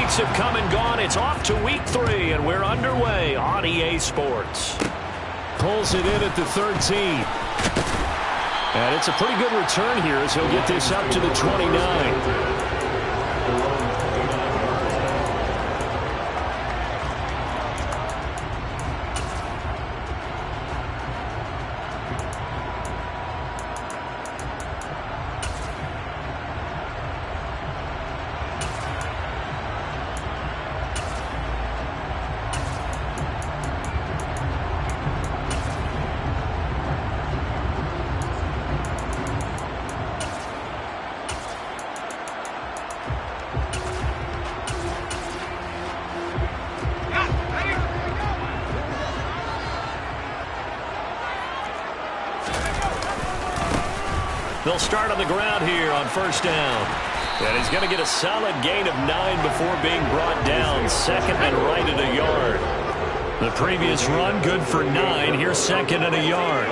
weeks have come and gone. It's off to week 3, and we're underway on EA Sports. Pulls it in at the 13. And it's a pretty good return here as he'll get this up to the 29. They'll start on the ground here on first down. And he's going to get a solid gain of 9 before being brought down. Second and right at a yard. The previous run good for 9. Here's second and a yard.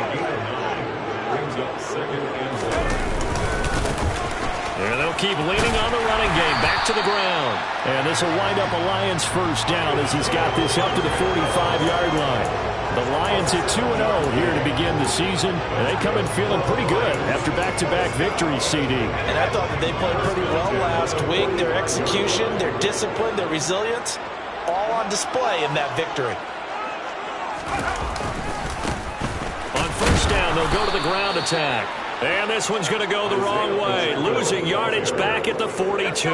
And they'll keep leaning on the running game. Back to the ground. And this will wind up a Lions first down as he's got this up to the 45-yard line. The Lions at 2-0 here to begin the season, and they come in feeling pretty good after back-to-back victories, CD. And I thought that they played pretty well last week. Their execution, their discipline, their resilience, all on display in that victory. On first down, they'll go to the ground attack. And this one's going to go the wrong way, losing yardage back at the 42.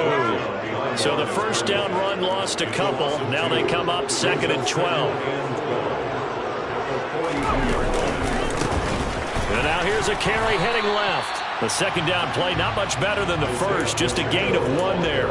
So the first down run lost a couple. Now they come up second and 12. And now here's a carry heading left. The second down play not much better than the first, just a gain of 1 there.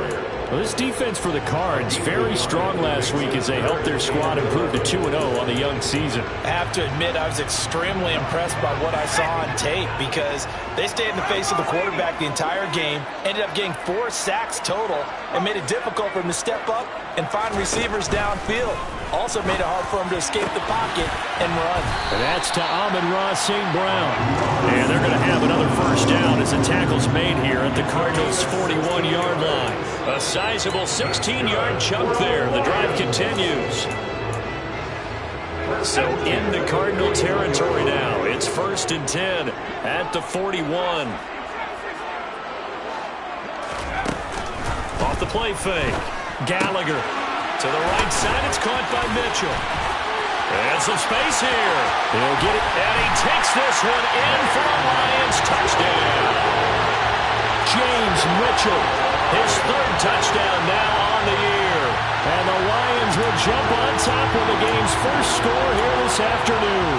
Well, this defense for the Cards very strong last week as they helped their squad improve to 2-0 on the young season. I have to admit I was extremely impressed by what I saw on tape because they stayed in the face of the quarterback the entire game, ended up getting 4 sacks total, and made it difficult for him to step up and find receivers downfield. Also made it hard for him to escape the pocket and run. And that's to Amon-Ra St. Brown. And they're going to have another first down as the tackle's made here at the Cardinals' 41-yard line. A sizable 16-yard chunk there. The drive continues. So into Cardinal territory now. It's first and 10 at the 41. Off the play fake. Gallagher. To the right side, it's caught by Mitchell. And some space here. He'll get it, and he takes this one in for a Lions touchdown. James Mitchell, his 3rd touchdown now on the year. And the Lions will jump on top of the game's first score here this afternoon.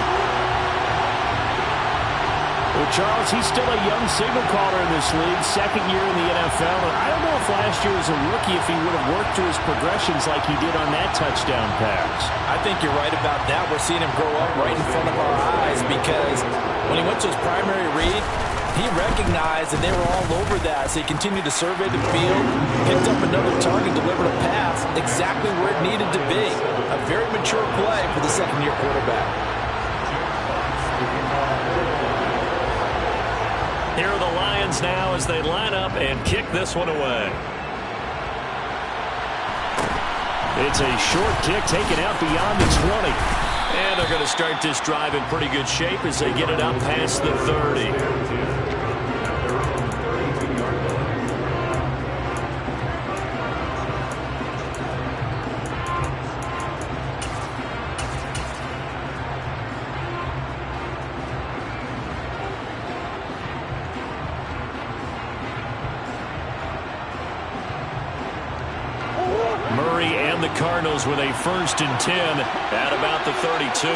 Well, Charles, he's still a young signal caller in this league, second year in the NFL. And I don't know if last year as a rookie if he would have worked through his progressions like he did on that touchdown pass. I think you're right about that. We're seeing him grow up right in front of our eyes because when he went to his primary read, he recognized that they were all over that as he continued to survey the field, picked up another target, delivered a pass exactly where it needed to be. A very mature play for the second-year quarterback. Here are the Lions now as they line up and kick this one away. It's a short kick taken out beyond the 20. And they're going to start this drive in pretty good shape as they get it up past the 30. Cardinals with a first and 10 at about the 32.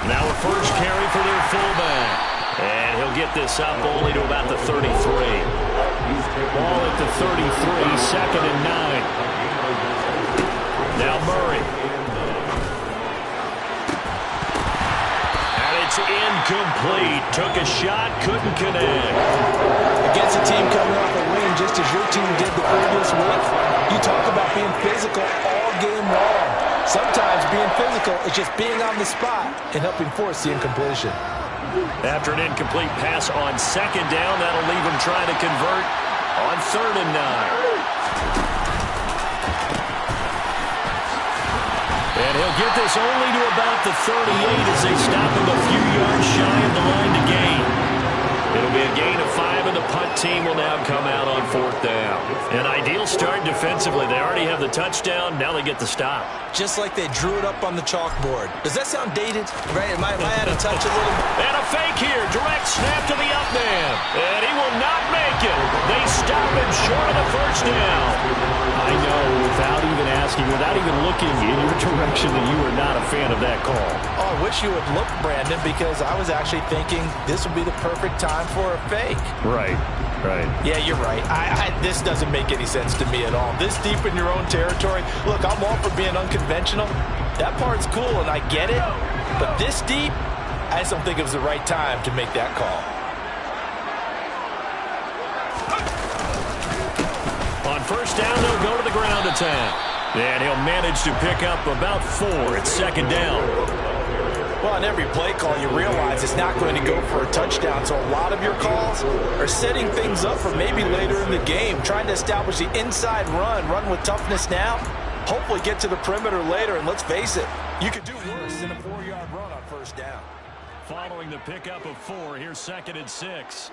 Now a first carry for their fullback. And he'll get this up only to about the 33. Ball at the 33, second and 9. Now Murray. And it's incomplete. Took a shot, couldn't connect. Against a team coming off a win just as your team did the previous week, you talk about being physical all game long. Sometimes being physical is just being on the spot and helping force the incompletion. After an incomplete pass on second down, that'll leave him trying to convert On 3rd and 9. And he'll get this only to about the 38 as they stop him a few yards shy of the line to gain. It'll be a gain of 5, and the punt team will now come out on 4th down. An ideal start defensively. They already have the touchdown. Now they get the stop. Just like they drew it up on the chalkboard. Does that sound dated? Right? Am I out of touch a little bit? And a fake here. Direct snap to the up man. And he will not make it. They stop him short of the 1st down. I know, without even asking, without even looking in your direction, that you are not a fan of that call. Oh, I wish you would look, Brandon, because I was actually thinking this would be the perfect time for a fake. Right. Yeah, you're right. This doesn't make any sense to me at all. This deep in your own territory. Look, I'm all for being unconventional. That part's cool, and I get it. But this deep, I just don't think it was the right time to make that call. On 1st down, they'll go to the ground attack. And he'll manage to pick up about 4. It's 2nd down. Well, on every play call, you realize it's not going to go for a touchdown, so a lot of your calls are setting things up for maybe later in the game, trying to establish the inside run with toughness now, hopefully get to the perimeter later, and let's face it, you could do worse than a 4-yard run on 1st down. Following the pickup of 4, here's 2nd and 6.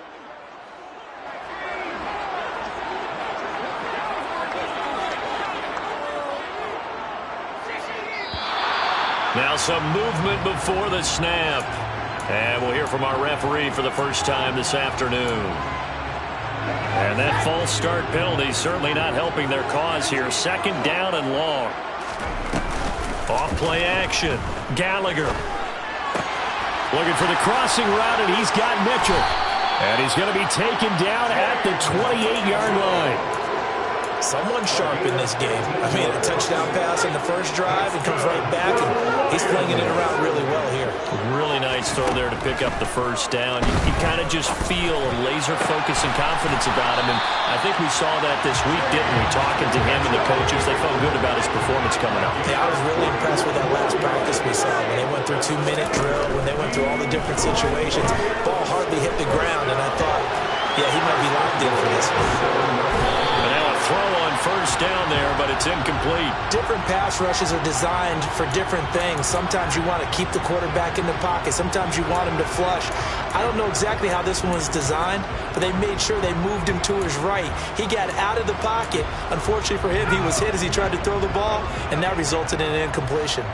Now some movement before the snap. And we'll hear from our referee for the first time this afternoon. And that false start penalty certainly not helping their cause here. 2nd down and long. Off play action. Gallagher. Looking for the crossing route, and he's got Mitchell. And he's going to be taken down at the 28-yard line. Someone sharp in this game. I mean, a touchdown pass in the first drive and comes right back, and he's flinging it around really well here. Really nice throw there to pick up the 1st down. You kind of just feel a laser focus and confidence about him, and I think we saw that this week, didn't we? Talking to him and the coaches, they felt good about his performance coming up. Yeah, I was really impressed with that last practice we saw when they went through 2-minute drill, when they went through all the different situations. Ball hardly hit the ground, and I thought, yeah, he might be locked in for this one. Throw on 1st down there, but it's incomplete. Different pass rushes are designed for different things. Sometimes you want to keep the quarterback in the pocket. Sometimes you want him to flush. I don't know exactly how this one was designed, but they made sure they moved him to his right. He got out of the pocket. Unfortunately for him, he was hit as he tried to throw the ball, and that resulted in an incompletion.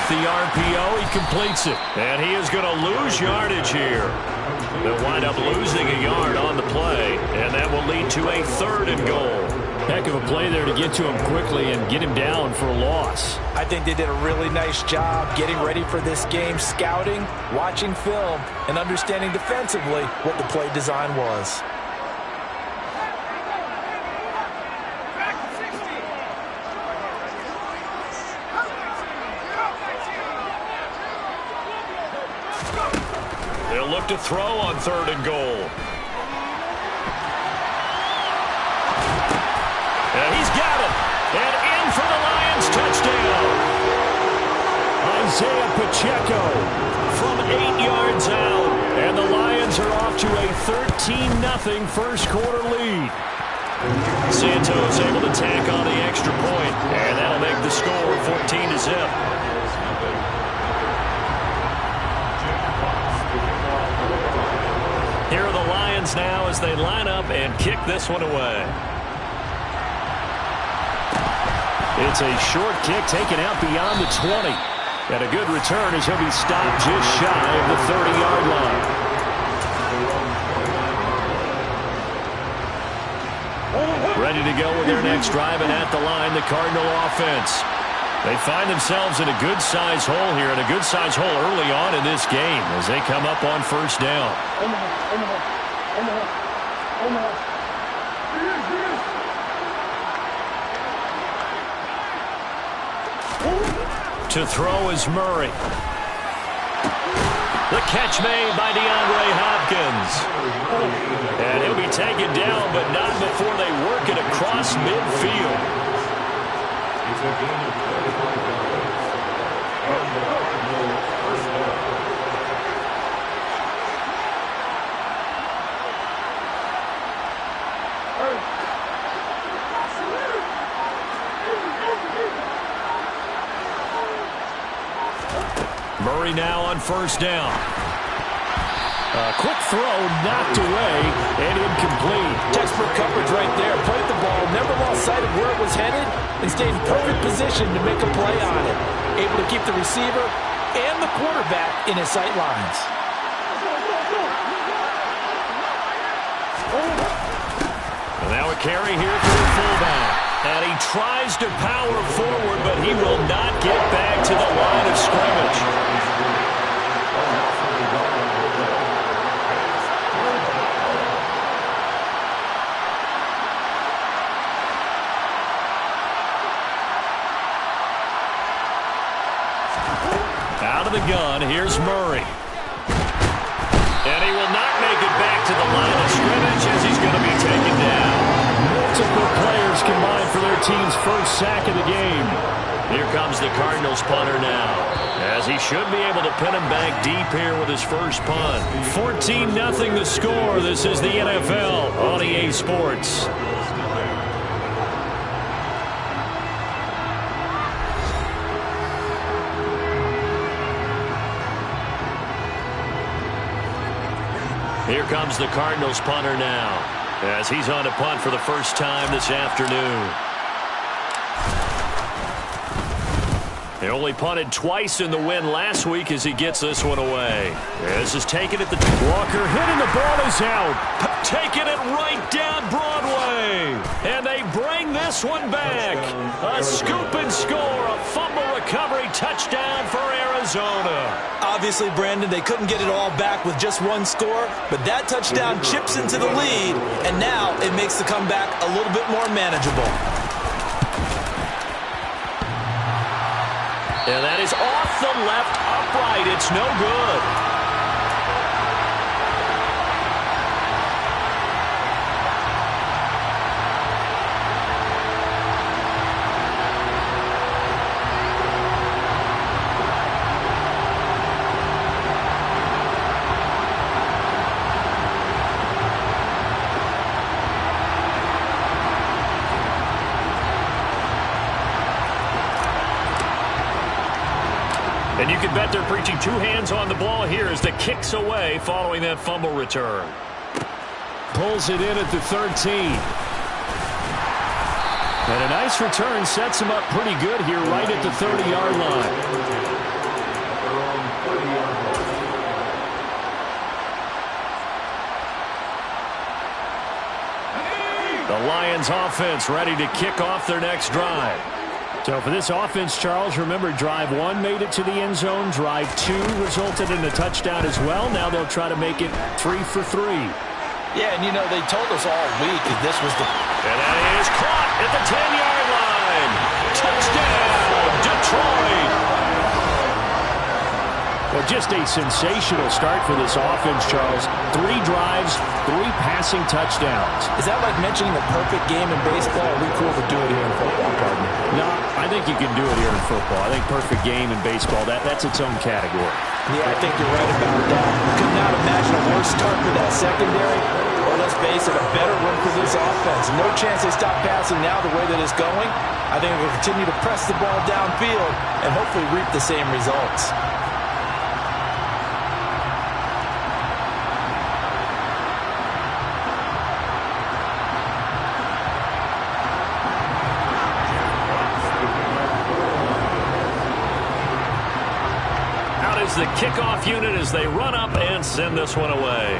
The RPO, he completes it. And he is going to lose yardage here. They'll wind up losing a yard on the play, and that will lead to a 3rd and goal. Heck of a play there to get to him quickly and get him down for a loss. I think they did a really nice job getting ready for this game, scouting, watching film, and understanding defensively what the play design was. They'll look to throw on 3rd and goal. And he's got it. And in for the Lions touchdown. Isaiah Pacheco from 8 yards out. And the Lions are off to a 13-0 first quarter lead. Santos able to tack on the extra point. And that'll make the score 14-0. Here are the Lions now as they line up and kick this one away. It's a short kick taken out beyond the 20. And a good return as he'll be stopped just shy of the 30-yard line. Ready to go with their next drive, and at the line, the Cardinal offense. They find themselves in a good-sized hole here, and a good-sized hole early on in this game as they come up on 1st down. To throw is Murray. The catch made by DeAndre Hopkins. And he'll be taken down, but not before they work it across midfield. Murray now on first down. A quick throw knocked away and incomplete. Textbook coverage right there. Played the ball, never lost sight of where it was headed, and stayed in perfect position to make a play on it. Able to keep the receiver and the quarterback in his sight lines. And now a carry here for the fullback. And he tries to power forward, but he will not get back to the line of scrimmage. Out of the gun, here's Murray. And he will not make it back to the line of scrimmage as he's going to be taken down. Multiple players combined for their team's first sack of the game. Here comes the Cardinals punter now, as he should be able to pin him back deep here with his first punt. 14-0 the score. This is the NFL on EA Sports. Here comes the Cardinals punter now, as he's on to punt for the first time this afternoon. He only punted twice in the win last week as he gets this one away. This is taken at the... Walker hitting the ball is out. Taking it right down Broadway. And they bring this one back. A scoop and score. A fumble recovery touchdown for Arizona. Obviously, Brandon, they couldn't get it all back with just one score, but that touchdown chips into the lead, and now it makes the comeback a little bit more manageable. And that is off the left upright. It's no good. And you can bet they're preaching two hands on the ball here as the kick's away following that fumble return. Pulls it in at the 13. And a nice return sets him up pretty good here right at the 30-yard line. The Lions offense ready to kick off their next drive. So for this offense, Charles, remember drive 1 made it to the end zone. Drive 2 resulted in a touchdown as well. Now they'll try to make it 3 for 3. Yeah, and you know, they told us all week that this was the... And that is caught at the 10-yard line. Touchdown, Detroit. Well, just a sensational start for this offense, Charles. 3 drives, 3 passing touchdowns. Is that like mentioning the perfect game in baseball? Or are we cool to do it here in football, Gardner? No, I think you can do it here in football. I think perfect game in baseball, that's its own category. Yeah, I think you're right about that. Could not imagine a worse start for that secondary. Well, let's face it, a better one for this offense. No chance they stop passing now the way that it's going. I think they'll continue to press the ball downfield and hopefully reap the same results. The kickoff unit as they run up and send this one away.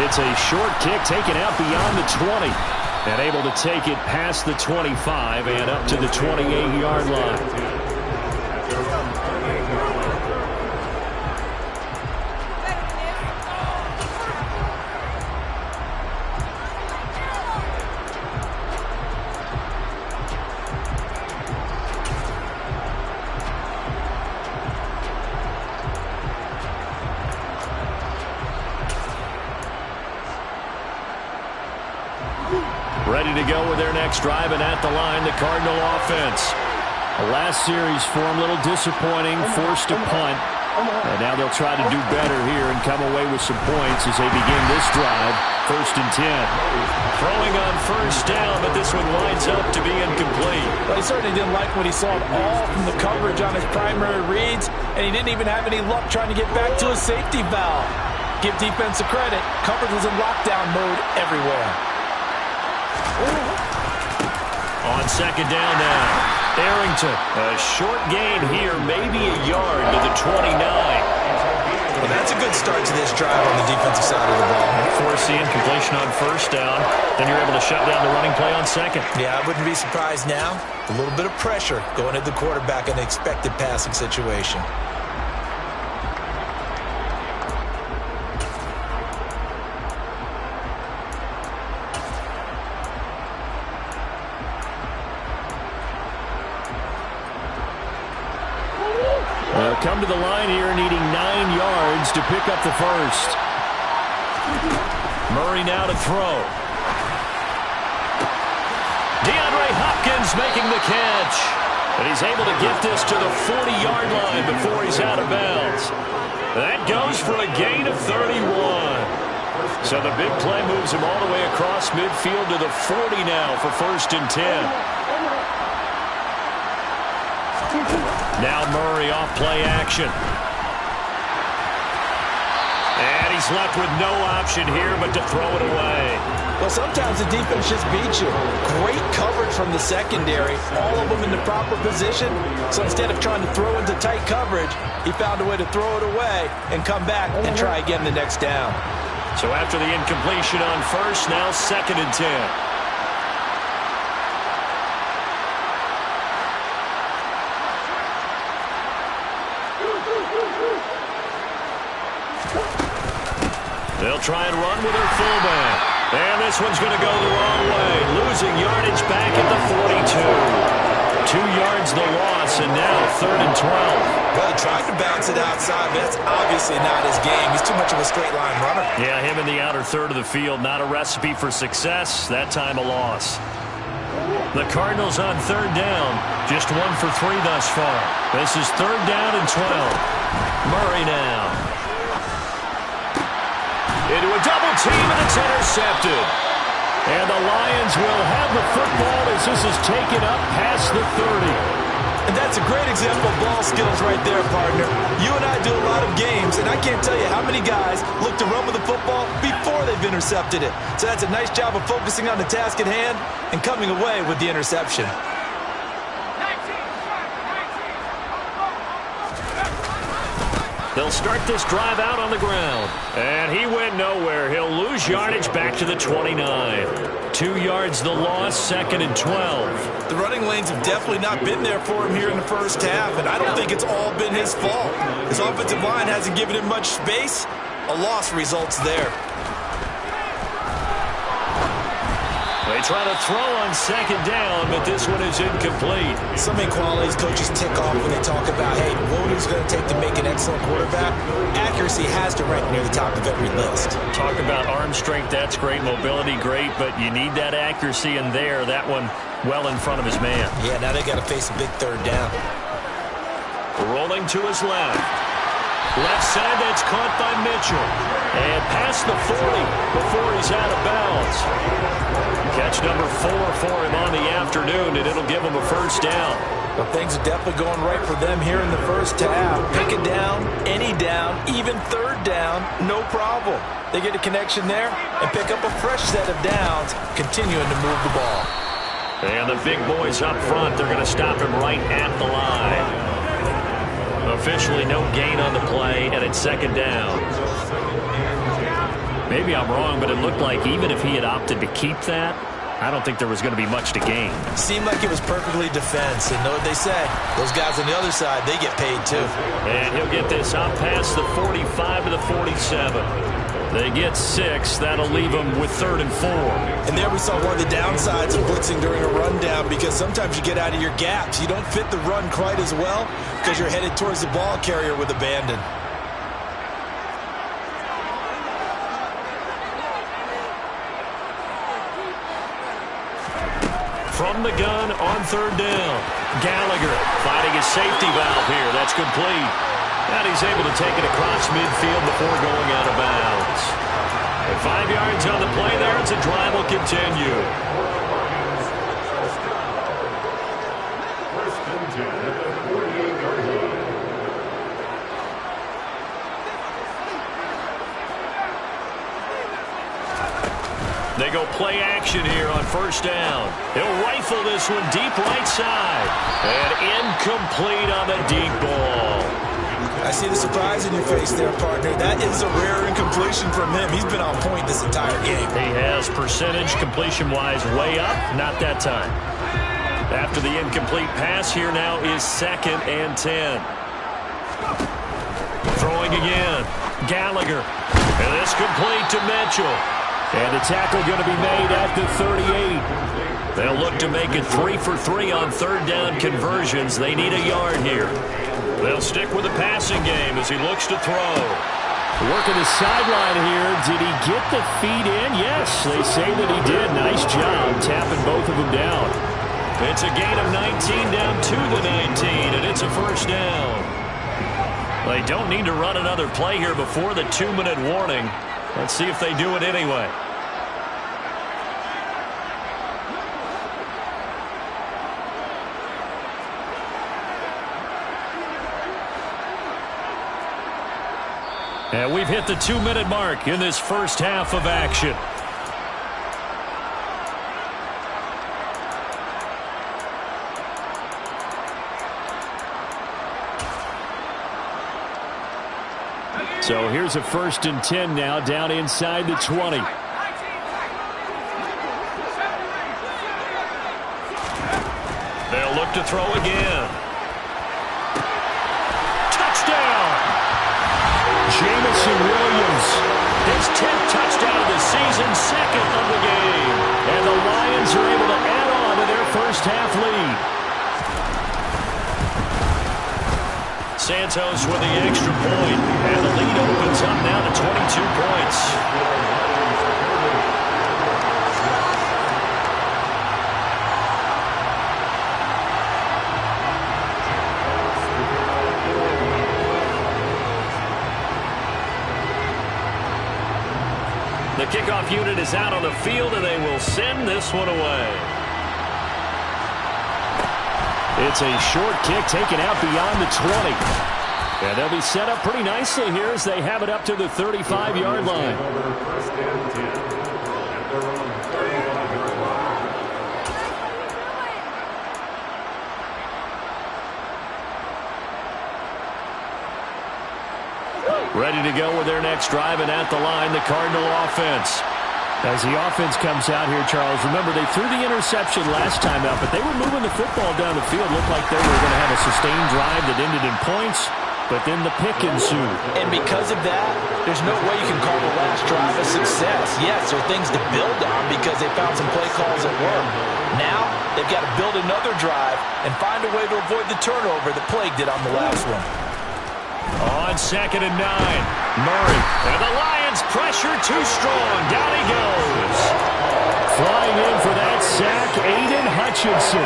It's a short kick taken out beyond the 20 and able to take it past the 25 and up to the 28-yard line. Ready to go with their next drive, and at the line, the Cardinal offense. The last series for him, a little disappointing, forced to punt. And now they'll try to do better here and come away with some points as they begin this drive. 1st and 10. Throwing on 1st down, but this one winds up to be incomplete. Well, he certainly didn't like what he saw at all from the coverage on his primary reads, and he didn't even have any luck trying to get back to his safety valve. Give defense a credit. Coverage was in lockdown mode everywhere. On 2nd down now. Arrington, a short gain here, maybe a yard to the 29. Well, that's a good start to this drive on the defensive side of the ball. Force the incompletion on 1st down. Then you're able to shut down the running play on 2nd. Yeah, I wouldn't be surprised now. A little bit of pressure going at the quarterback in an expected passing situation. They'll come to the line here needing 9 yards to pick up the first. Murray now to throw. DeAndre Hopkins making the catch. And he's able to get this to the 40-yard line before he's out of bounds. That goes for a gain of 31. So the big play moves him all the way across midfield to the 40 now for 1st and 10. Now Murray off play action. And he's left with no option here but to throw it away. Well, sometimes the defense just beats you. Great coverage from the secondary. All of them in the proper position. So instead of trying to throw into tight coverage, he found a way to throw it away and come back and try again the next down. So after the incompletion on 1st, now 2nd and 10. They'll try and run with their fullback. And this one's going to go the wrong way. Losing yardage back at the 42. 2 yards the loss, and now 3rd and 12. Well, he tried to bounce it outside, but that's obviously not his game. He's too much of a straight-line runner. Yeah, him in the outer third of the field. Not a recipe for success. That time a loss. The Cardinals on 3rd down. Just 1 for 3 thus far. This is 3rd down and 12. Murray now. Into a double team, and it's intercepted. And the Lions will have the football as this is taken up past the 30. And that's a great example of ball skills right there, partner. You and I do a lot of games, and I can't tell you how many guys look to run with the football before they've intercepted it. So that's a nice job of focusing on the task at hand and coming away with the interception. They'll start this drive out on the ground. And he went nowhere. He'll lose yardage back to the 29. 2 yards the loss, 2nd and 12. The running lanes have definitely not been there for him here in the first half, and I don't think it's all been his fault. His offensive line hasn't given him much space. A loss results there. They try to throw on 2nd down, but this one is incomplete. Some qualities coaches tick off when they talk about, hey, what is it going to take to make an excellent quarterback? Accuracy has to rank near the top of every list. Talk about arm strength, that's great. Mobility, great, but you need that accuracy in there. That one well in front of his man. Yeah, now they got to face a big 3rd down. Rolling to his left. Left side, that's caught by Mitchell. And past the 40 before he's out of bounds. Catch number 4 for him on the afternoon, and it'll give him a 1st down. Well, things are definitely going right for them here in the first half. Pick a down, any down, even 3rd down, no problem. They get a connection there and pick up a fresh set of downs, continuing to move the ball. And the big boys up front, they're going to stop him right at the line. Officially no gain on the play, and it's 2nd down. Maybe I'm wrong, but it looked like even if he had opted to keep that, I don't think there was going to be much to gain. Seemed like it was perfectly defense, and know what they say. Those guys on the other side, they get paid too. And he'll get this out past the 45 to the 47. They get 6. That'll leave them with 3rd and 4. And there we saw one of the downsides of blitzing during a rundown, because sometimes you get out of your gaps. You don't fit the run quite as well because you're headed towards the ball carrier with abandon. From the gun on 3rd down. Gallagher fighting his safety valve here. That's complete. And he's able to take it across midfield before going out of bounds. And 5 yards on the play there. It's a drive will continue. They go play action here on first down. He'll rifle this one deep right side. And incomplete on the deep ball. I see the surprise in your face there, partner. That is a rare incompletion from him. He's been on point this entire game. He has percentage completion-wise way up. Not that time. After the incomplete pass, here now is 2nd and 10. Throwing again. Gallagher. And this complete to Mitchell. And the tackle going to be made at the 38. They'll look to make it 3 for 3 on third down conversions. They need a yard here. They'll stick with the passing game as he looks to throw. Working the sideline here. Did he get the feet in? Yes, they say that he did. Nice job tapping both of them down. It's a gain of 19 down to the 19, and it's a first down. They don't need to run another play here before the 2-minute warning. Let's see if they do it anyway. And we've hit the 2-minute mark in this first half of action. So here's a 1st and 10 now down inside the 20. They'll look to throw again. Touchdown! Jamison Williams. His 10th touchdown of the season, 2nd of the game. And the Lions are able to add on to their first half lead. Santos with the extra point, and the lead opens up now to 22 points. The kickoff unit is out on the field, and they will send this one away. It's a short kick taken out beyond the 20. And they'll be set up pretty nicely here as they have it up to the 35-yard line. Ready to go with their next drive, and at the line, the Cardinal offense. As the offense comes out here, Charles, remember they threw the interception last time out, but they were moving the football down the field. Looked like they were going to have a sustained drive that ended in points, but then the pick ensued. And because of that, there's no way you can call the last drive a success. Yes, there are things to build on because they found some play calls that work. Now, they've got to build another drive and find a way to avoid the turnover that plagued it on the last one. On 2nd and 9, Murray. And the Lions pressure too strong. Down he goes. Flying in for that sack, Aiden Hutchinson.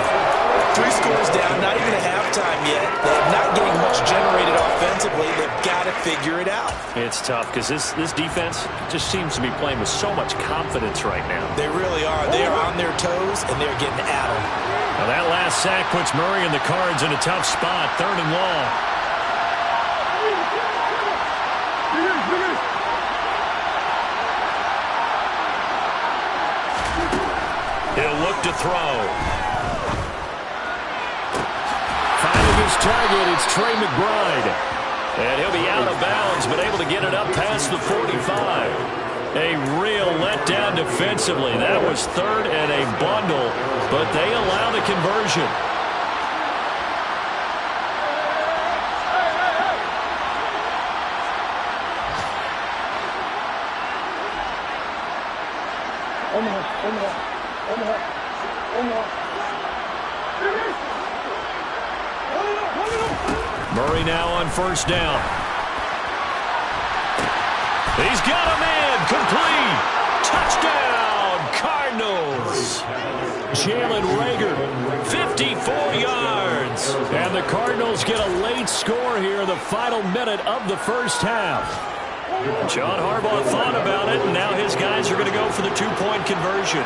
3 scores down, not even at halftime yet. They're not getting much generated offensively. They've got to figure it out. It's tough because this defense just seems to be playing with so much confidence right now. They really are. They are on their toes, and they're getting at them. Now that last sack puts Murray and the Cards in a tough spot. 3rd and long. He'll look to throw. Finding his target, it's Trey McBride. And he'll be out of bounds, but able to get it up past the 45. A real letdown defensively. That was 3rd and a bundle, but they allow the conversion. Murray now on 1st down. He's got a man complete. Touchdown, Cardinals. Jalen Reagor, 54 yards. And the Cardinals get a late score here in the final minute of the first half. John Harbaugh thought about it, and now his guys are going to go for the two-point conversion.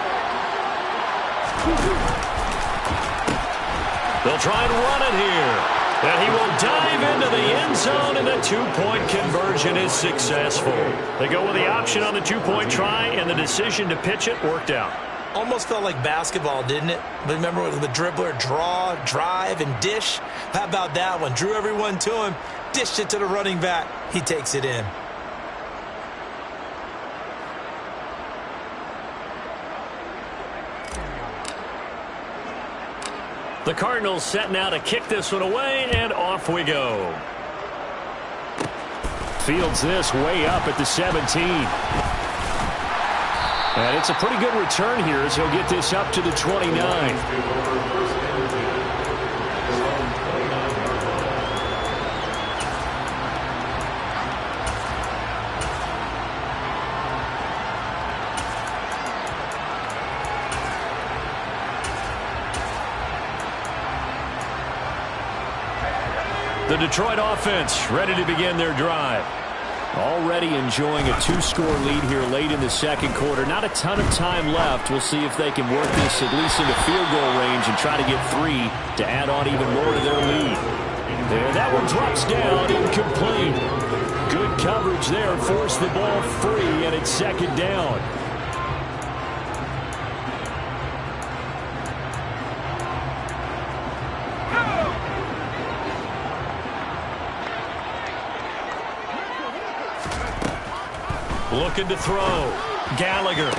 They'll try and run it here. And he will dive into the end zone, and the two-point conversion is successful. They go with the option on the two-point try, and the decision to pitch it worked out. Almost felt like basketball, didn't it? But remember the dribbler, draw, drive, and dish? How about that one? Drew everyone to him, dished it to the running back. He takes it in. The Cardinals set now to kick this one away, and off we go. Fields this way up at the 17. And it's a pretty good return here as he'll get this up to the 29. The Detroit offense ready to begin their drive. Already enjoying a 2-score lead here late in the second quarter. Not a ton of time left. We'll see if they can work this at least into field goal range and try to get 3 to add on even more to their lead. There, that one drops down, incomplete. Good coverage there, forced the ball free, and it's second down. Looking to throw. Gallagher.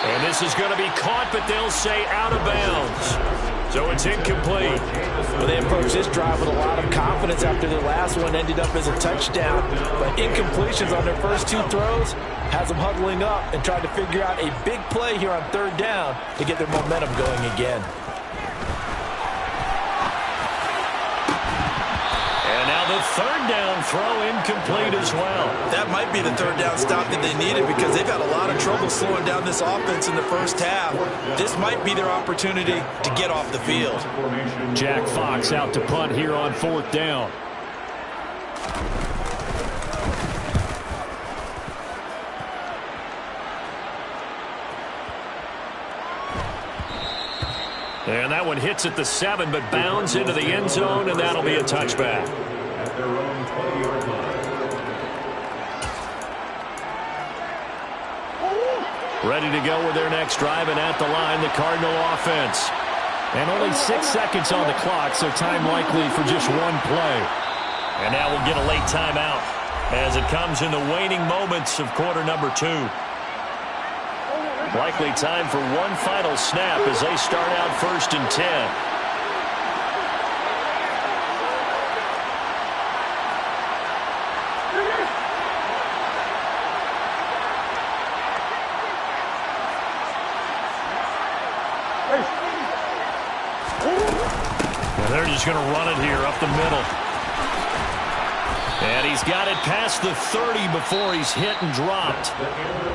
And this is going to be caught, but they'll say out of bounds. So it's incomplete. Well, they approached this drive with a lot of confidence after their last one ended up as a touchdown. But incompletions on their first 2 throws has them huddling up and trying to figure out a big play here on third down to get their momentum going again. The third down throw incomplete as well. That might be the third down stop that they needed because they've had a lot of trouble slowing down this offense in the first half. This might be their opportunity to get off the field. Jack Fox out to punt here on fourth down. And that one hits at the 7, but bounds into the end zone, and that'll be a touchback. Their own 20-yard line. Ready to go with their next drive, and at the line, the Cardinal offense. And only 6 seconds on the clock, so time likely for just one play. And now we'll get a late timeout as it comes in the waning moments of quarter number 2. Likely time for one final snap as they start out 1st and 10. They're just going to run it here up the middle. And he's got it past the 30 before he's hit and dropped.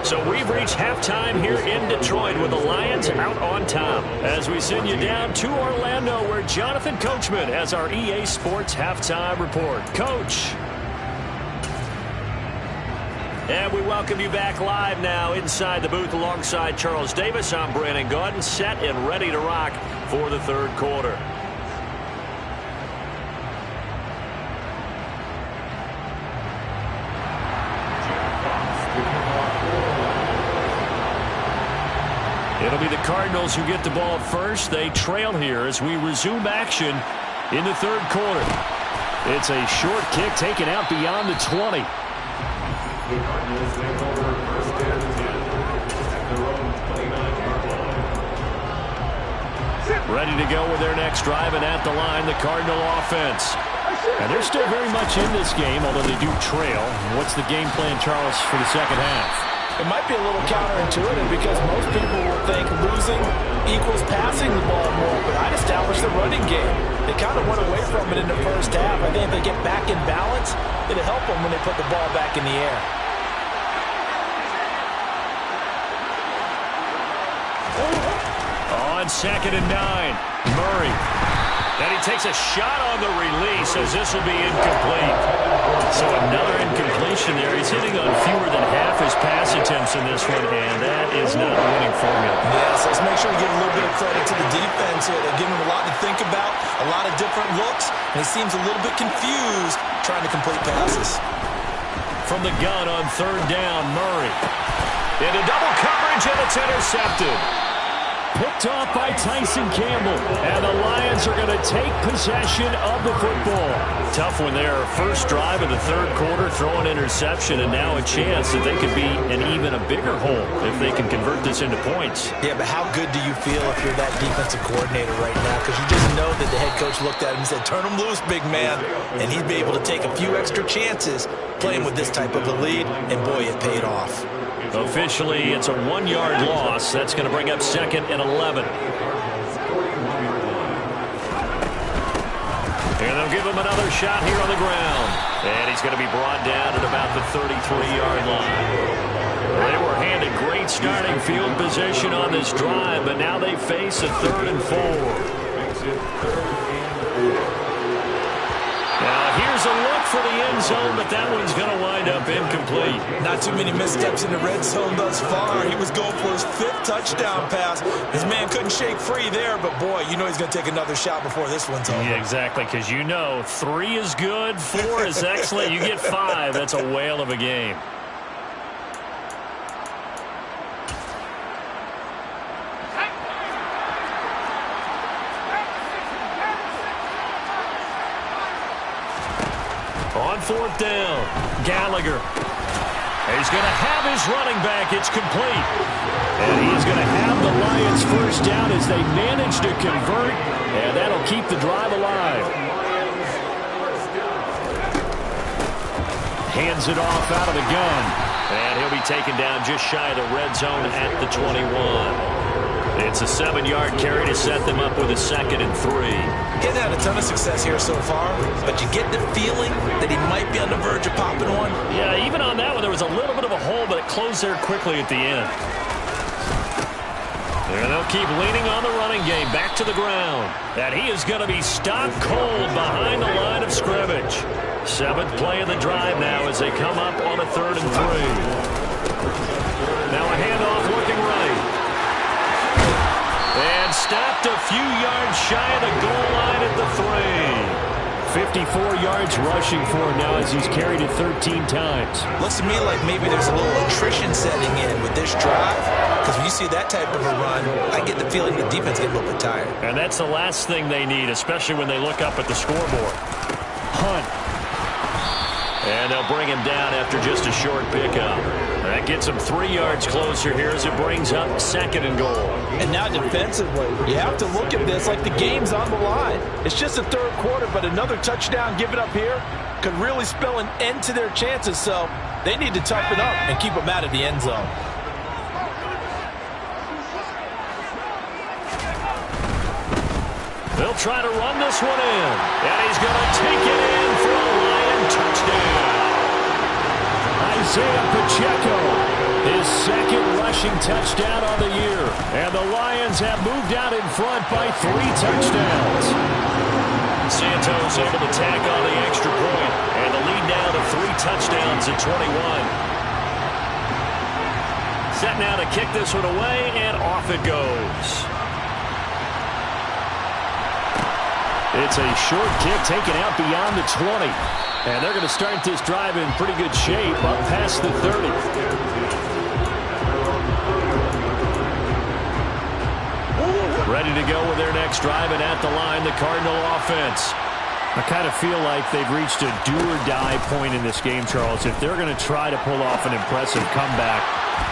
So we've reached halftime here in Detroit with the Lions out on top. As we send you down to Orlando where Jonathan Coachman has our EA Sports halftime report. Coach. And we welcome you back live now inside the booth alongside Charles Davis. I'm Brandon Gaudin, set and ready to rock for the third quarter. It'll be the Cardinals who get the ball first. They trail here as we resume action in the third quarter. It's a short kick taken out beyond the 20. The Cardinals take over 1st and 10 at their own 29-yard line. Ready to go with their next drive, and at the line, the Cardinal offense. And they're still very much in this game, although they do trail. What's the game plan, Charles, for the second half? It might be a little counterintuitive because most people will think losing equals passing the ball more, but I'd establish the running game. They kind of went away from it in the first half. I think if they get back in balance, it'll help them when they put the ball back in the air. On 2nd and 9, Murray. And he takes a shot on the release as this will be incomplete. So another incompletion there. He's hitting on fewer than half his pass attempts in this one, and that is not a winning formula. Yeah, so let's make sure we give a little bit of credit to the defense here. They're giving him a lot to think about, a lot of different looks, and he seems a little bit confused trying to complete passes. From the gun on 3rd down, Murray. Into double coverage, and it's intercepted. Picked off by Tyson Campbell, and the Lions are going to take possession of the football. Tough one there. First drive of the 3rd quarter, throw an interception, and now a chance that they could be in even a bigger hole if they can convert this into points. Yeah, but how good do you feel if you're that defensive coordinator right now? Because you just know that the head coach looked at him and said, turn him loose, big man. And he'd be able to take a few extra chances playing with this type of a lead, and boy, it paid off. Officially, it's a 1-yard loss. That's going to bring up 2nd and 11. And they'll give him another shot here on the ground. And he's going to be brought down at about the 33-yard line. They were handed great starting field position on this drive, but now they face a 3rd and 4. Now, here's a look for the end zone, but that one's going to wind up incomplete. Not too many missteps in the red zone thus far. He was going for his 5th touchdown pass. His man couldn't shake free there, but boy, you know he's going to take another shot before this one's over. Yeah, exactly, because you know 3 is good, 4 is excellent. You get 5, that's a whale of a game. On 4th down, Gallagher. He's going to have his running back. It's complete. And he's going to have the Lions first down as they manage to convert, and that'll keep the drive alive. Hands it off out of the gun. And he'll be taken down just shy of the red zone at the 21. It's a 7-yard carry to set them up with a 2nd and 3. Getting had a ton of success here so far, but you get the feeling that he might be on the verge of popping one. Yeah, even on that one, there was a little bit of a hole, but it closed there quickly at the end. And they'll keep leaning on the running game back to the ground. And he is going to be stopped cold behind the line of scrimmage. 7th play of the drive now as they come up on a 3rd and 3. Now a handoff looking right. And stopped a few yards shy of the goal line at the 3. 54 yards rushing for him now as he's carried it 13 times. Looks to me like maybe there's a little attrition setting in with this drive, because when you see that type of a run, I get the feeling the defense gets a little bit tired. And that's the last thing they need, especially when they look up at the scoreboard. Hunt. And they'll bring him down after just a short pickup. That gets him 3 yards closer here as it brings up 2nd and goal. And now defensively, you have to look at this like the game's on the line. It's just the 3rd quarter, but another touchdown given up here could really spell an end to their chances. So they need to toughen up and keep them out of the end zone. They'll try to run this one in. And he's going to take it in for a Lion touchdown. Isaiah Pacheco, his 2nd rushing touchdown on the year. And the Lions have moved out in front by 3 touchdowns. Santos able to tack on the extra point. And the lead now to 3 touchdowns at 21. Set now to kick this one away, and off it goes. It's a short kick taken out beyond the 20. And they're going to start this drive in pretty good shape up past the 30. Ready to go with their next drive, and at the line, the Cardinal offense. I kind of feel like they've reached a do-or-die point in this game, Charles. If they're going to try to pull off an impressive comeback,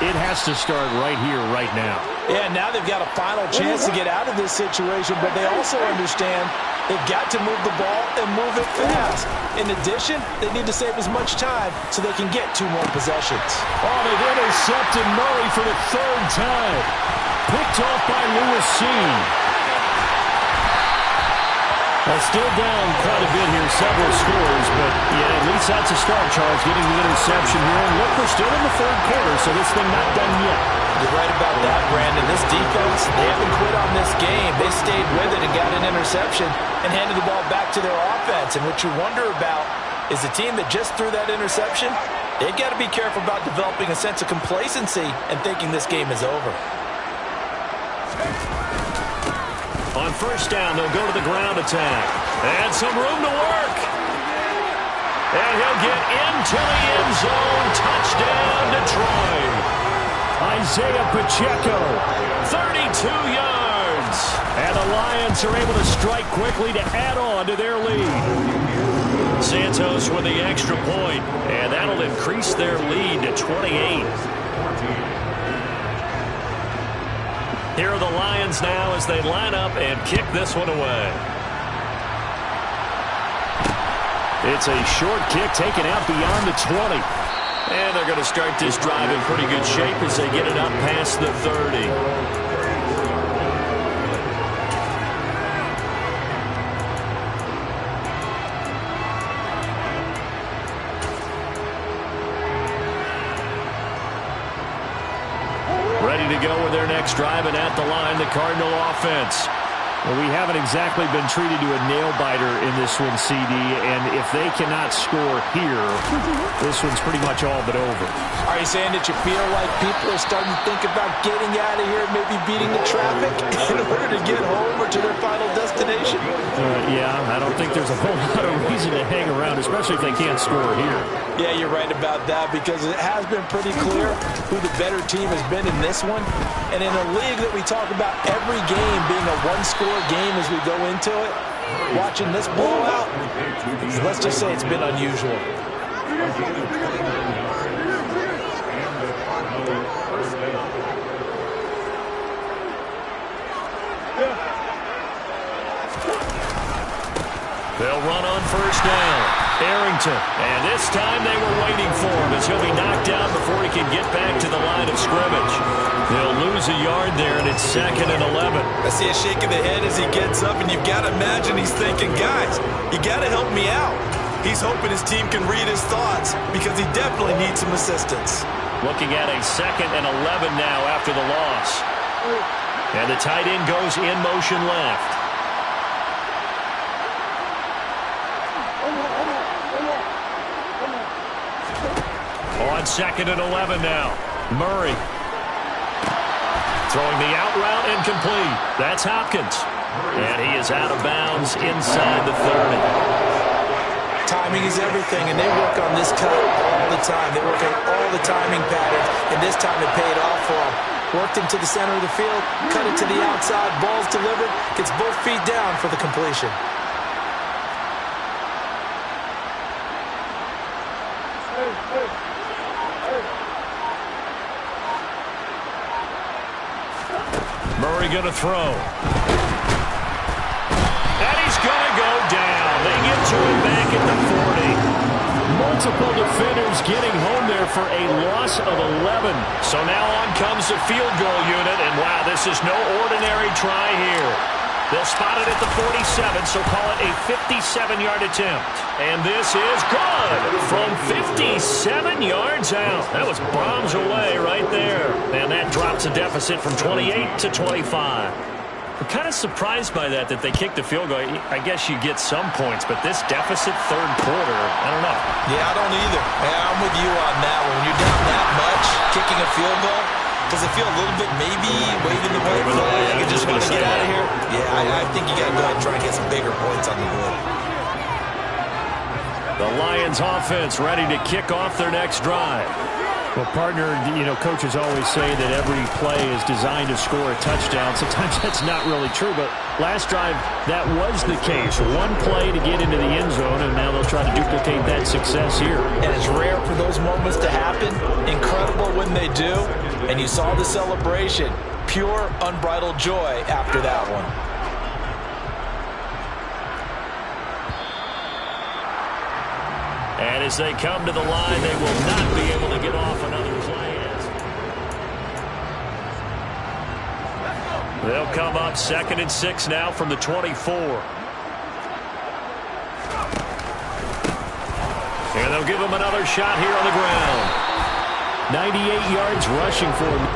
it has to start right here, right now. Yeah, now they've got a final chance to get out of this situation, but they also understand they've got to move the ball and move it fast. In addition, they need to save as much time so they can get 2 more possessions. Oh, they've intercepted Murray for the 3rd time. Picked off by Lewis Seen. Well, still down quite a bit here, several scores, but yeah, at least that's a start, Charles, getting the interception here. And look, we're still in the 3rd quarter, so this thing not done yet. You're right about that, Brandon. This defense, they haven't quit on game. They stayed with it and got an interception and handed the ball back to their offense. And what you wonder about is the team that just threw that interception, they've got to be careful about developing a sense of complacency and thinking this game is over. On first down, they'll go to the ground attack. And some room to work. And he'll get into the end zone. Touchdown, Detroit. Isaiah Pacheco, 32 yards. and the Lions are able to strike quickly to add on to their lead. Santos with the extra point, and that'll increase their lead to 28. Here are the Lions now as they line up and kick this one away. It's a short kick taken out beyond the 20. And they're going to start this drive in pretty good shape as they get it up past the 30. Ready to go with their next drive, and at the line, the Cardinal offense. Well, we haven't exactly been treated to a nail-biter in this one, CD, and if they cannot score here, this one's pretty much all but over. Are you saying that you feel like people are starting to think about getting out of here, maybe beating the traffic in order to get home or to their final destination? Yeah, I don't think there's a whole lot of reason to hang around, especially if they can't score here. Yeah, you're right about that, because it has been pretty clear who the better team has been in this one. And in a league that we talk about every game being a one-score game as we go into it, watching this blowout, let's just say it's been unusual. They'll run on first down. Arrington, and this time they were waiting for him as he'll be knocked down before he can get back to the line of scrimmage. They'll lose a yard there, and it's 2nd and 11. I see a shake of the head as he gets up, and you've got to imagine he's thinking, guys, you got to help me out. He's hoping his team can read his thoughts because he definitely needs some assistance. Looking at a 2nd and 11 now after the loss. And the tight end goes in motion left. On 2nd and 11 now. Murray. Throwing the out route incomplete. That's Hopkins. And he is out of bounds inside the 30. Timing is everything, and they work on this cut all the time. They work on all the timing patterns, and this time it paid off for them. Worked into the center of the field, cut it to the outside, ball's delivered, gets both feet down for the completion. Murray going to throw. And he's going to go down. They get to him back at the 40. Multiple defenders getting home there for a loss of 11. So now on comes the field goal unit, and wow, this is no ordinary try here. They'll spot it at the 47, so call it a 57-yard attempt. And this is good from 57 yards out. That was bombs away right there. And that drops the deficit from 28 to 25. We're kind of surprised by that they kicked the field goal. I guess you get some points, but this deficit third quarter, I don't know. Yeah, I don't either. Yeah, I'm with you on that one. When you're down that much, kicking a field goal, does it feel a little bit maybe waving the white flag and just want to get out of here? Yeah, I think you got to go ahead and try and get some bigger points on the board. The Lions offense ready to kick off their next drive. Well, partner, coaches always say that every play is designed to score a touchdown. Sometimes that's not really true, but last drive, that was the case. One play to get into the end zone, and now they'll try to duplicate that success here. And it's rare for those moments to happen. Incredible when they do. And you saw the celebration. Pure, unbridled joy after that one. And as they come to the line, they will not be able to get off another play. They'll come up 2nd and 6 now from the 24. And they'll give him another shot here on the ground. 98 yards rushing for him.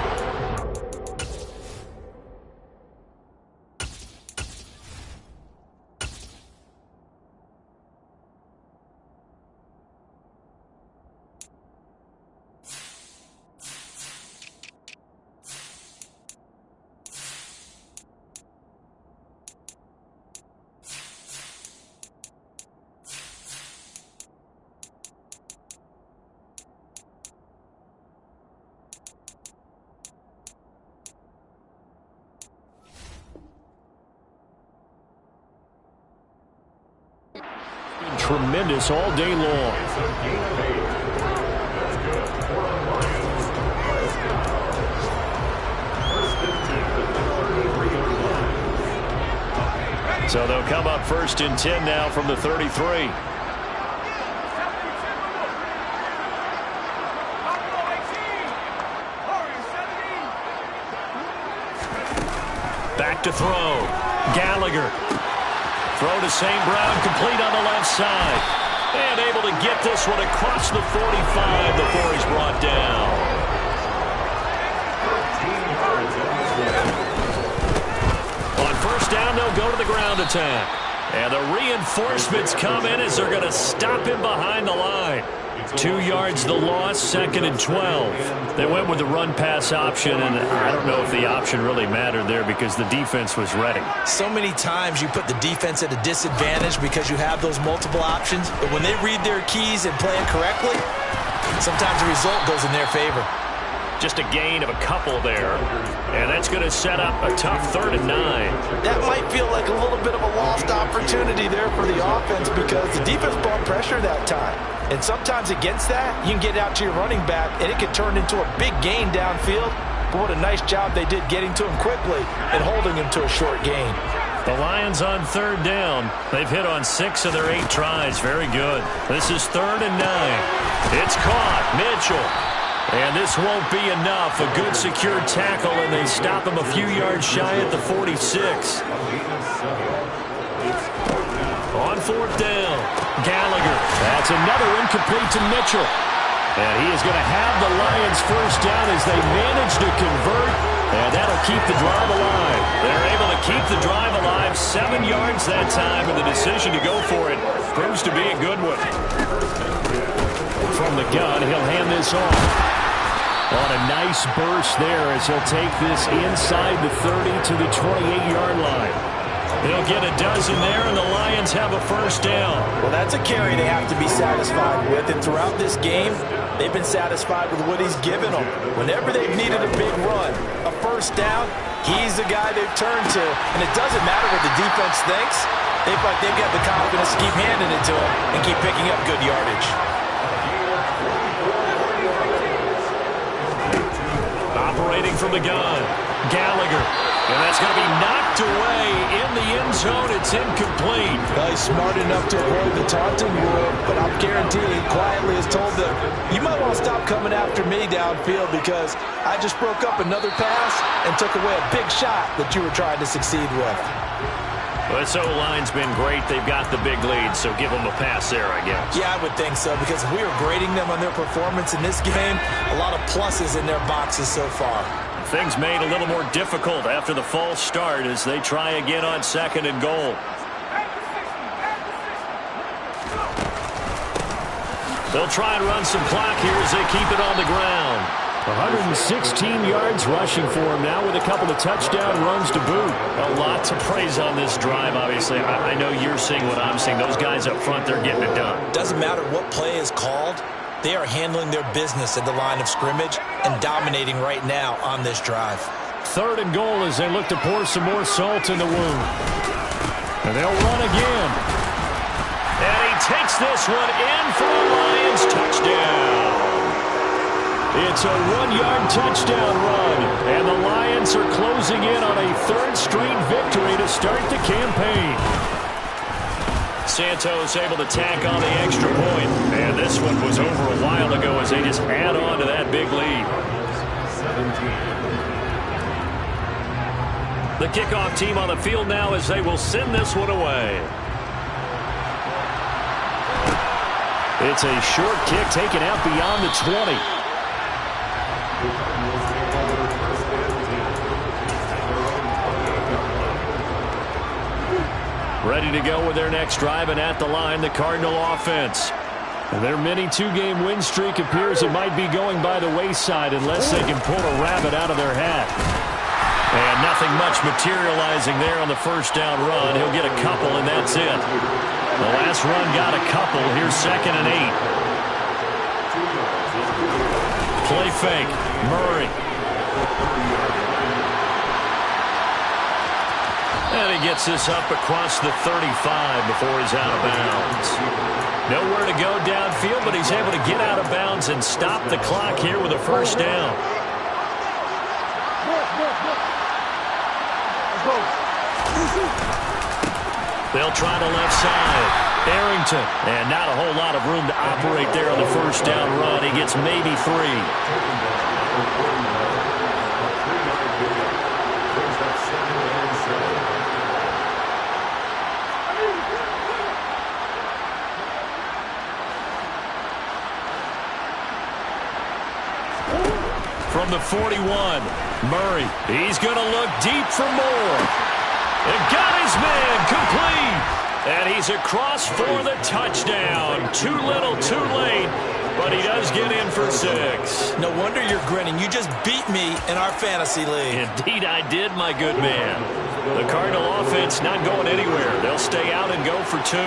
tremendous all day long. It's a gain of 8. That's good. 4 on Lions. First and 10 at the 33-yard line. So they'll come up first and 10 now from the 33. Back to throw. Gallagher. Throw to St. Brown, complete on the left side. And able to get this one across the 45 before he's brought down. 13 yards. On first down, they'll go to the ground attack. And the reinforcements come in as they're going to stop him behind the line. 2 yards the loss, 2nd and 12. They went with the run-pass option, and I don't know if the option really mattered there because the defense was ready. So many times you put the defense at a disadvantage because you have those multiple options, but when they read their keys and play it correctly, sometimes the result goes in their favor. Just a gain of a couple there, and that's going to set up a tough 3rd and 9. That might feel like a little bit of a lost opportunity there for the offense because the defense brought pressure that time. And sometimes against that, you can get out to your running back, and it can turn into a big gain downfield. But what a nice job they did getting to him quickly and holding him to a short gain. The Lions on 3rd down. They've hit on 6 of their 8 tries. Very good. This is 3rd and 9. It's caught. Mitchell. And this won't be enough. A good secure tackle, and they stop him a few yards shy at the 46. On 4th down, Gallagher. That's another incomplete to Mitchell. And he is going to have the Lions first down as they manage to convert. And that'll keep the drive alive. They're able to keep the drive alive 7 yards that time, and the decision to go for it proves to be a good one. From the gun, he'll hand this off. On a nice burst there as he'll take this inside the 30 to the 28-yard line. He'll get a dozen there, and the Lions have a first down. Well, that's a carry they have to be satisfied with. And throughout this game, they've been satisfied with what he's given them. Whenever they've needed a big run, a first down, he's the guy they've turned to. And it doesn't matter what the defense thinks. They feel like they've got the confidence to keep handing it to him and keep picking up good yardage. Operating from the gun, Gallagher. And that's going to be knocked away in the end zone. It's incomplete. Well, he's smart enough to avoid the taunting rule, but I'm guaranteeing quietly has told them, you might want to stop coming after me downfield because I just broke up another pass and took away a big shot that you were trying to succeed with. Well, this O-line's been great. They've got the big lead, so give them a pass there, I guess. Yeah, I would think so, because if we were grading them on their performance in this game, a lot of pluses in their boxes so far. Things made a little more difficult after the false start as they try again on 2nd and goal. They'll try and run some clock here as they keep it on the ground. 116 yards rushing for him now with a couple of touchdown runs to boot. A lot to praise on this drive, obviously. I know you're seeing what I'm seeing. Those guys up front, they're getting it done. Doesn't matter what play is called. They are handling their business at the line of scrimmage and dominating right now on this drive. 3rd and goal as they look to pour some more salt in the wound. And they'll run again. And he takes this one in for a Lions touchdown. It's a 1-yard touchdown run. And the Lions are closing in on a 3rd straight victory to start the campaign. Santos able to tack on the extra point. And this one was over a while ago as they just add on to that big lead. 17. The kickoff team on the field now as they will send this one away. It's a short kick taken out beyond the 20. Ready to go with their next drive, and at the line, the Cardinal offense. And their mini 2-game win streak appears it might be going by the wayside unless they can pull a rabbit out of their hat. And nothing much materializing there on the first down run. He'll get a couple, and that's it. The last run got a couple. Here's 2nd and 8. Play fake. Murray. And he gets this up across the 35 before he's out of bounds. Nowhere to go downfield, but he's able to get out of bounds and stop the clock here with a first down. They'll try the left side. Arrington. And not a whole lot of room to operate there on the first down run. He gets maybe 3. From the 41, Murray. He's going to look deep for more. And got his man complete. And he's across for the touchdown. Too little, too late. But he does get in for 6. No wonder you're grinning. You just beat me in our fantasy league. Indeed I did, my good man. The Cardinal offense not going anywhere. They'll stay out and go for 2.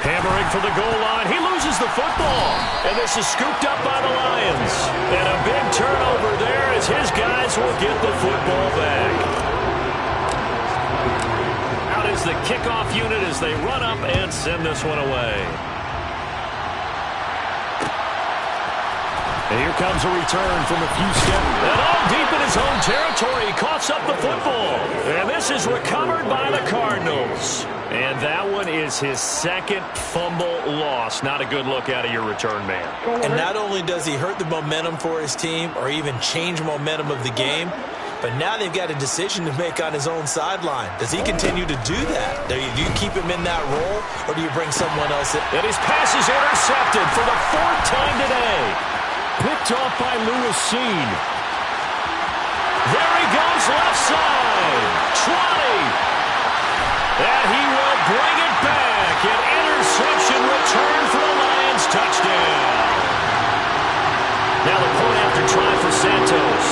Hammering for the goal line. He loses the football. And this is scooped up by the Lions. And a big turnover there as his guys will get the football back. Out is the kickoff unit as they run up and send this one away. And here comes a return from a few steps. And all deep in his own territory. He coughs up the football. And this is recovered by the Cardinals. And that one is his second fumble loss. Not a good look out of your return man. And not only does he hurt the momentum for his team or even change momentum of the game, but now they've got a decision to make on his own sideline. Does he continue to do that? Do you keep him in that role, or do you bring someone else in? And his pass is intercepted for the 4th time today. Picked off by Lewis Seen. There he goes left side. 20. And he will bring it back. An interception return for the Lions touchdown. Now the point after try for Santos.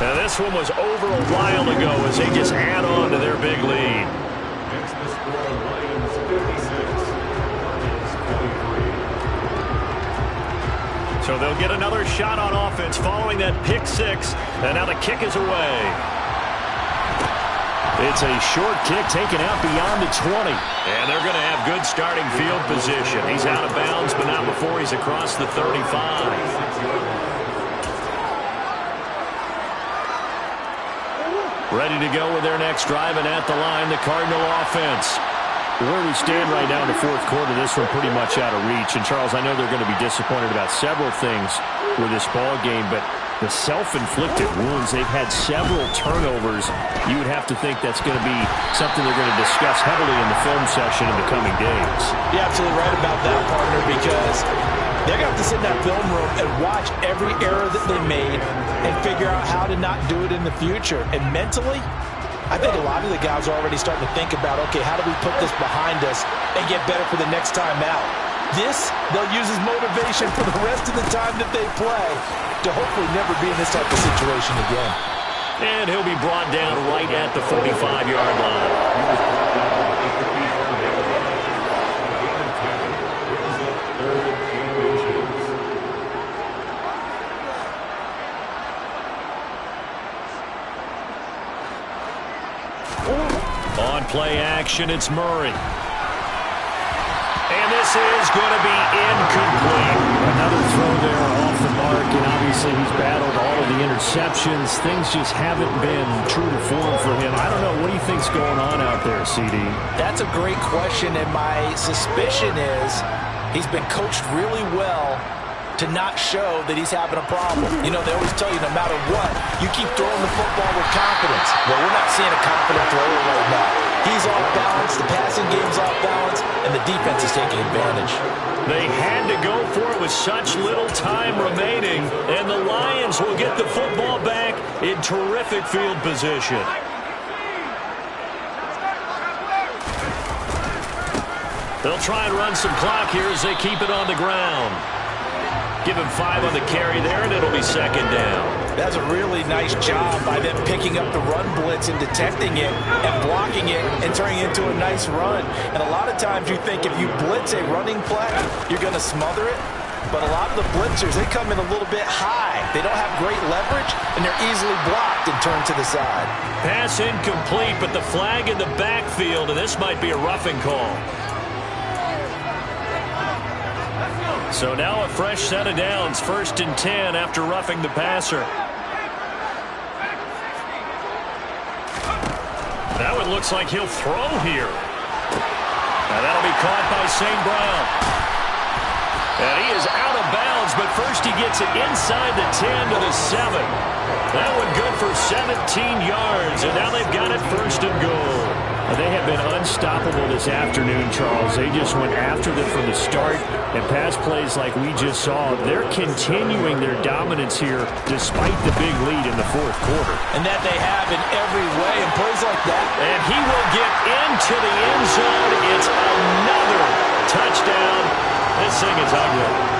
Now this one was over a while ago as they just add on to their big lead. Next the score, Lions 56, Cardinals 23. So they'll get another shot on offense following that pick 6. And now the kick is away. It's a short kick taken out beyond the 20. And they're going to have good starting field position. He's out of bounds, but not before he's across the 35. Ready to go with their next drive, and at the line, the Cardinal offense. Where we stand right now in the 4th quarter, this one pretty much out of reach. And, Charles, I know they're going to be disappointed about several things with this ball game, but the self-inflicted wounds, they've had several turnovers. You would have to think that's going to be something they're going to discuss heavily in the film session in the coming days. You're absolutely right about that, partner, because they're going to have to sit in that film room and watch every error that they made and figure out how to not do it in the future. And mentally, I think a lot of the guys are already starting to think about, okay, how do we put this behind us and get better for the next time out? This, they'll use as motivation for the rest of the time that they play to hopefully never be in this type of situation again. And he'll be brought down right at the 45-yard line. On play action, it's Murray. And this is going to be incomplete. Another throw there off the mark, and obviously he's battled all of the interceptions. Things just haven't been true to form for him. I don't know. What do you think's going on out there, CD? That's a great question, and my suspicion is he's been coached really well to not show that he's having a problem. You know, they always tell you no matter what, you keep throwing the football with confidence. Well, we're not seeing a confident thrower right now. He's off balance, the passing game's off balance, and the defense is taking advantage. They had to go for it with such little time remaining, and the Lions will get the football back in terrific field position. They'll try and run some clock here as they keep it on the ground. Give him 5 on the carry there, and it'll be 2nd down. That's a really nice job by them picking up the run blitz and detecting it and blocking it and turning it into a nice run. And a lot of times you think if you blitz a running play, you're going to smother it. but a lot of the blitzers, they come in a little bit high. They don't have great leverage, and they're easily blocked and turned to the side. Pass incomplete, but the flag in the backfield, and this might be a roughing call. So now a fresh set of downs, 1st and 10 after roughing the passer. Now it looks like he'll throw here. Now that'll be caught by St. Brown. And he is out of bounds, but first he gets it inside the 10 to the 7. That one good for 17 yards, and now they've got it 1st and goal. They have been unstoppable this afternoon, Charles. They just went after them from the start, and pass plays like we just saw, they're continuing their dominance here despite the big lead in the 4th quarter. And that they have in every way, and plays like that. And he will get into the end zone. It's another touchdown. This thing is ugly.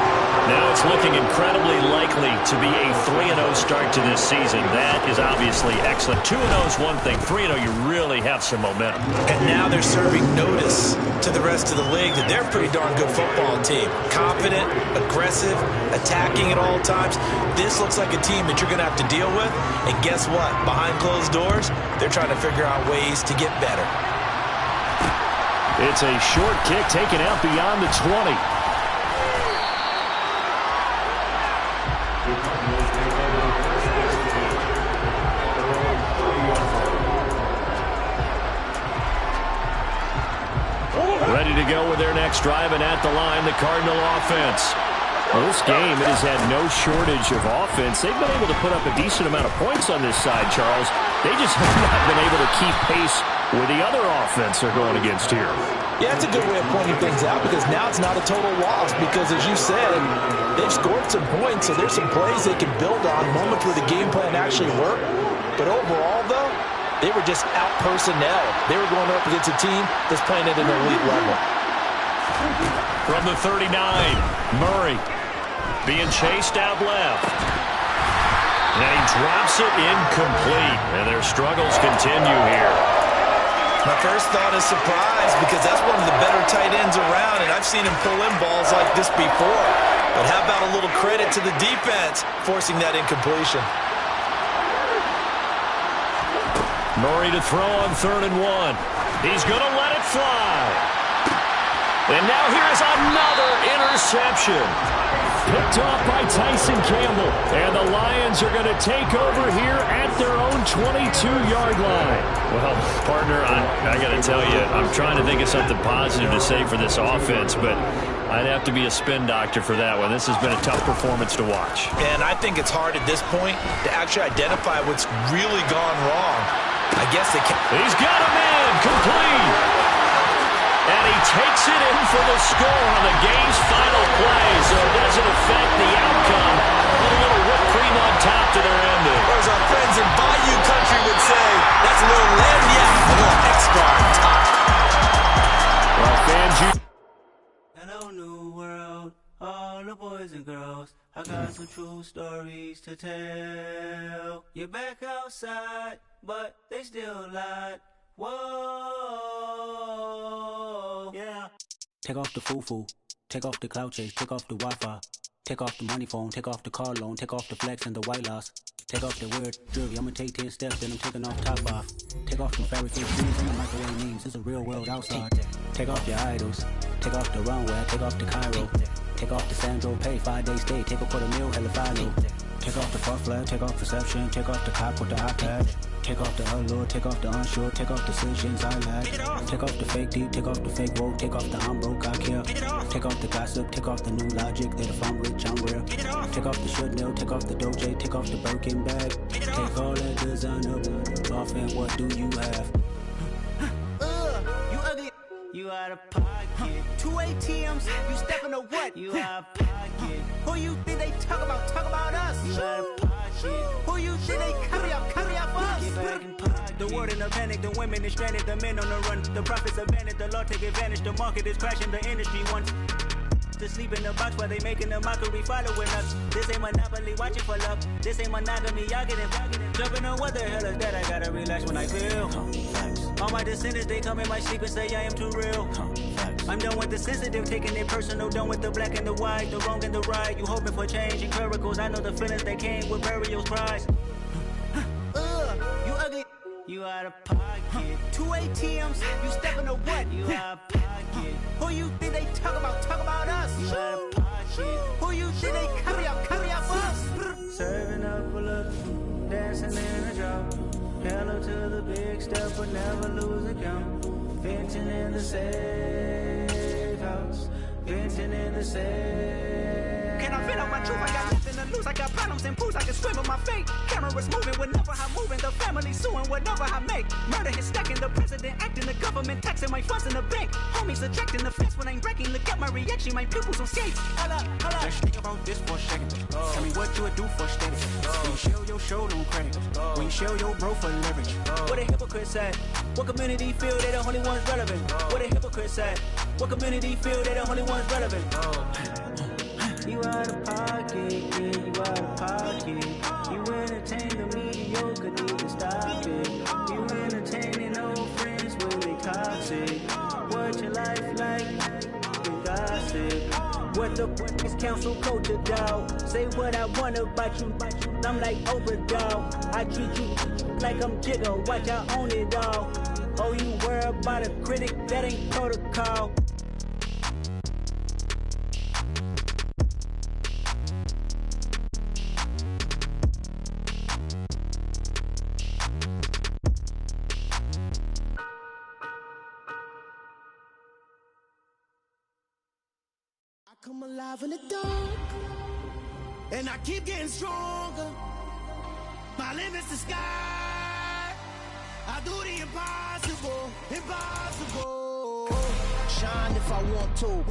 Now it's looking incredibly likely to be a 3-0 start to this season. That is obviously excellent. 2-0 is one thing. 3-0, you really have some momentum. And now they're serving notice to the rest of the league that they're a pretty darn good football team. Confident, aggressive, attacking at all times. This looks like a team that you're going to have to deal with. And guess what? Behind closed doors, they're trying to figure out ways to get better. It's a short kick taken out beyond the 20. Ready to go with their next drive, and at the line, the Cardinal offense. Well, this game, it has had no shortage of offense. They've been able to put up a decent amount of points on this side, Charles. They just have not been able to keep pace with the other offense they're going against here. Yeah, it's a good way of pointing things out because now it's not a total loss because, as you said, they've scored some points, so there's some plays they can build on, moments where the game plan actually worked. But overall, though, they were just out-personnel. They were going up against a team that's playing at an elite level. From the 39, Murray being chased out left. And he drops it incomplete. And their struggles continue here. My first thought is surprise because that's one of the better tight ends around, and I've seen him pull in balls like this before. But how about a little credit to the defense forcing that incompletion? Murray to throw on 3rd and 1. He's going to let it fly. And now here's another interception. Picked off by Tyson Campbell. And the Lions are going to take over here at their own 22-yard line. Well, partner, I got to tell you, I'm trying to think of something positive to say for this offense, but I'd have to be a spin doctor for that one. This has been a tough performance to watch. And I think it's hard at this point to actually identify what's really gone wrong. I guess they can. He's got a man complete. And he takes it in for the score on the game's final play, so it doesn't affect the outcome. A little whipped cream on top to their ending. Or as our friends in Bayou Country would say, that's a little lagniappe, a little extra on top. Well, fans, Hello, new world, all the boys and girls. I got some true stories to tell. You're back outside, but they still lied. Whoa, yeah. Take off the foo-foo, take off the cloud chase, take off the Wi-Fi, take off the money phone, take off the car loan, take off the flex and the white loss, take off the weird jewelry, I'ma take 10 steps, then I'm taking off top off, take off the fairy face dreams and the microwave memes, it's a real world outside, take off your idols, take off the runway, take off the Cairo, take off the Sandro pay, 5-day stay, take a $250,000, hella final. Take off the fuck flag, take off perception, take off the cop with the iPad. Take off the allure, take off the unsure, take off decisions I lack. Take off the fake deep, take off the fake woke, take off the I'm broke, I care. Take off the gossip, take off the new logic, that if I'm rich, I'm real. Take off the should know, take off the doje, take off the Birkin bag. Take all that designer off and what do you have? You ugly. You out of pocket. 2 ATMs, you stepping to what? You out of pocket. Who you think they talk about? Talk about us. You out of pocket. Who you think they carry out for us? Get back in pocket. The world in a panic, the women is stranded, the men on the run. The profits abandoned, the law take advantage. The market is crashing, the industry wants to sleep in the box while they making a mockery following us. This ain't Monopoly, watching for love. This ain't monogamy, y'all getting jumping on what the hell is that? I gotta relax when I feel. All my descendants, they come in my sleep and say I am too real. I'm done with the sensitive, taking it personal, done with the black and the white, the wrong and the right. You hoping for change and miracles, I know the feelings that came with burials, cries. You ugly, you out of pocket. 2 ATMs, you stepping to what? You out of pocket. Who you think they talk about us? You out of pocket. Who you think they carry up us? Serving up a look, dancing in a drop. Hello to the big step, but never lose a count. Venting in the safe house, venting in the safe. Can I vent out my truth? I got nothing to lose. I got problems and booze. I can swim on my fate. Cameras moving whenever I'm moving. The family suing whatever I make. Murder is stacking. The president acting. The government taxing my funds in the bank. Homies subtracting the fence when I'm breaking. Look at my reaction. My pupils on skate. Hold up. Let's think about this for a second. Tell me what you would do for status. When you show your show, don't credit. When you show your bro for leverage. What a hypocrite said. What community feel they the only ones relevant? What a hypocrite said. What community feel they the only ones relevant? You out of pocket, yeah, you out of pocket. You entertain the mediocre, need to stop it. You entertaining old friends when they toxic. What your life like? You gossip. What the fuck is council culture, dog? Say what I want about you, I'm like overdog. I treat you like I'm Jigga, watch I own it all. Oh, you worry about a critic, that ain't protocol. I come alive in the dark, and I keep getting stronger. My limit's the sky. I do the impossible, impossible. Shine if I want to.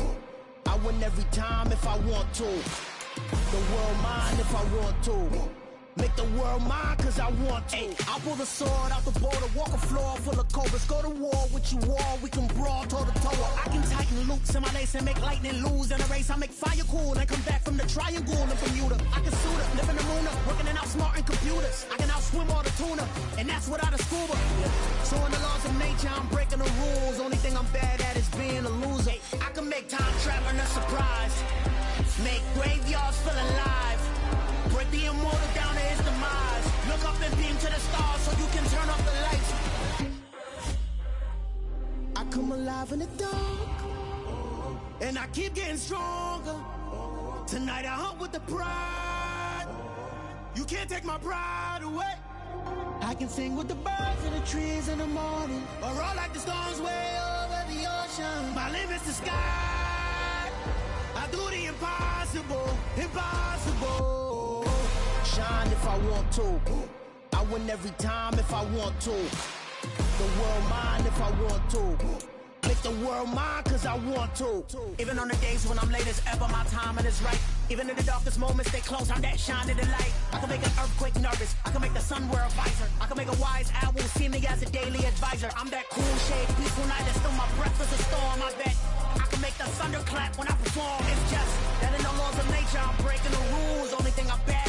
I win every time if I want to. The world mine if I want to. Make the world mine cause I want to. Ay, I'll pull the sword out the border, walk a floor full of cobras. Go to war with you all, we can brawl toe to toe. I can tighten loops in my lace and make lightning lose in a race. I make fire cool and come back from the triangle in Bermuda. I can suit up, live in the moon up, working and outsmarting computers. I can outswim all the tuna, and that's without a scuba. So in the laws of nature, I'm breaking the rules. Only thing I'm bad at is being a loser. I can make time traveling a surprise, make graveyards feel alive. Break the immortal down to his demise. Look up and beam to the stars so you can turn off the lights. I come alive in the dark, and I keep getting stronger. Tonight I hunt with the pride. You can't take my pride away. I can sing with the birds and the trees in the morning, or roll like the storms way over the ocean. My limit's the sky. I do the impossible, impossible. Shine if I want to. I win every time if I want to. The world mine if I want to. Make the world mine cause I want to. Even on the days when I'm late as ever, my timing is right. Even in the darkest moments, stay close, I'm that shining the light. I can make an earthquake nervous, I can make the sun wear a visor. I can make a wise owl see me as a daily advisor. I'm that cool shade, peaceful night, and still my breath is a storm, I bet. I can make the thunder clap when I perform. It's just that in the laws of nature, I'm breaking the rules. Only thing I'm bad